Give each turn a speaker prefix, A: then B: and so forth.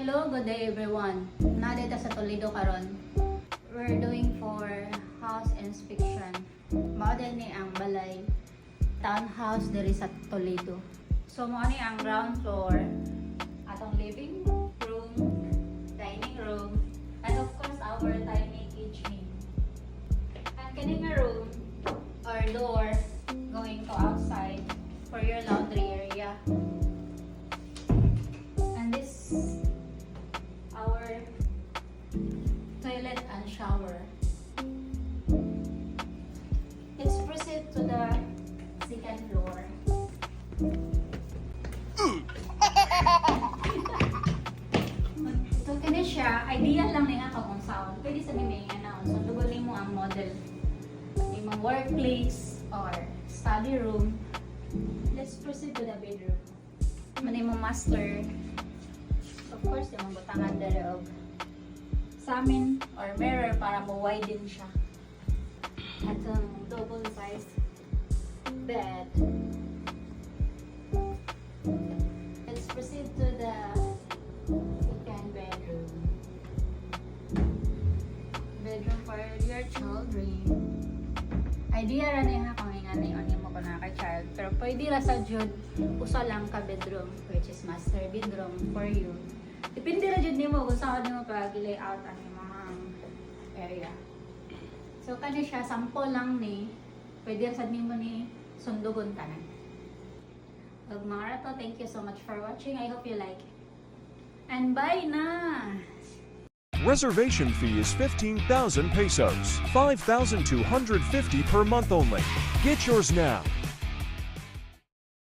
A: Hello, good day everyone. Nadita sa Toledo karon. We're doing for house inspection. Model ni ang balay townhouse diri sa Toledo. So mo ani ang ground floor, atong living room, dining room, and of course our tiny kitchen. And kini nga room or door going to outside for your laundry area. And this our toilet and shower. Let's proceed to the second floor. So kini siya, idea lang ni nga kung sound. Pwede sa nimi nga naon. So duguling mo ang model. Imong workplace or study room. Let's proceed to the bedroom. Mani mo master. Of course, yung butangan dere og sa amin or mirror para mo widen siya. At double size bed. Let's proceed to the second bedroom. Bedroom for your children. Idea ra ni ha kung ingani ani mo ko na ka child, pero pwede ra sa jud usa lang ka bedroom, which is master bedroom for you. Depende ra jud nimo kung saan nimo pag layout ang imong area. So kani siya sample lang ni, pwede ra sad nimo ni sundugon tanan. Ug mga rato, thank you so much for watching. I hope you like it. And bye na.
B: Reservation fee is 15,000 pesos, 5,250 per month only. Get yours now.